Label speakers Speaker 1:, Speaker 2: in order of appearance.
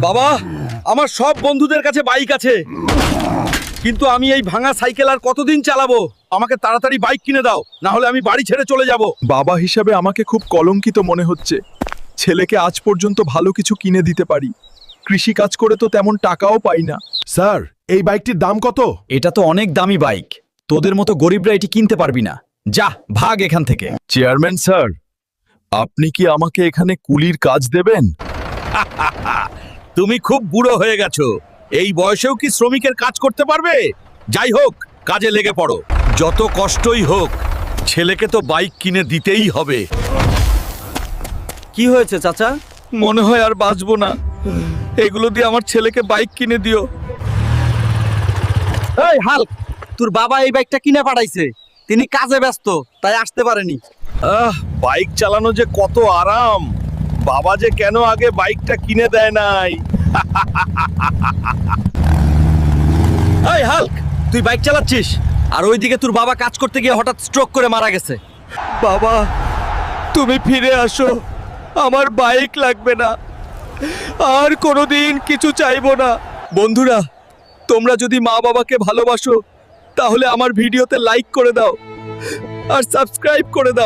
Speaker 1: বাবা, আমার সব বন্ধুদের কাছে বাইক আছে, কিন্তু আমি এই ভাঙা সাইকেল আর কতদিন চালাবো? আমাকে তাড়াতাড়ি বাইক কিনে দাও, না হলে আমি বাড়ি ছেড়ে চলে যাব।
Speaker 2: বাবা হিসাবে আমাকে খুব কলঙ্কিত মনে হচ্ছে। ছেলেকে আজ পর্যন্ত ভালো কিছু কিনে দিতে পারি, কৃষি কাজ করে তো তেমন টাকাও পাই না।
Speaker 3: স্যার, এই বাইকটির দাম কত?
Speaker 4: এটা তো অনেক দামি বাইক, তোদের মতো গরিবরা এটি কিনতে পারবি না। যা ভাগ এখান থেকে।
Speaker 2: চেয়ারম্যান স্যার, আপনি কি আমাকে এখানে কুলির কাজ দেবেন?
Speaker 1: তুমি খুব বুড়ো হয়ে গেছো, এই বয়সেও কি শ্রমিকের কাজ করতে পারবে? যাই হোক, কাজে লেগে পড়ো। যত কষ্টই হোক, ছেলেকে তো বাইক কিনে দিতেই হবে।
Speaker 4: কি হয়েছে চাচা?
Speaker 2: মনে হয় আর বাঁচবো না, এগুলো দিয়ে আমার ছেলেকে বাইক কিনে দিও।
Speaker 4: এই হাল্ক, তোর বাবা এই বাইকটা কিনে পাঠাইছে, তিনি কাজে ব্যস্ত তাই আসতে পারেনি।
Speaker 1: বাইক চালানো যে কত আরাম, বাবা যে কেন আগে বাইকটা কিনে দেয় নাই।
Speaker 4: এই হাল্ক, তুই বাইক চালাচ্ছিস আর ওইদিকে তোর বাবা কাজ করতে গিয়ে হঠাৎ স্ট্রোক করে মারা গেছে।
Speaker 2: বাবা, তুমি ফিরে আসো, আমার বাইক লাগবে না, আর কোনোদিন কিছু চাইবো না। বন্ধুরা, তোমরা যদি মা বাবাকে ভালোবাসো তাহলে আমার ভিডিওতে লাইক করে দাও আর সাবস্ক্রাইব করে দাও।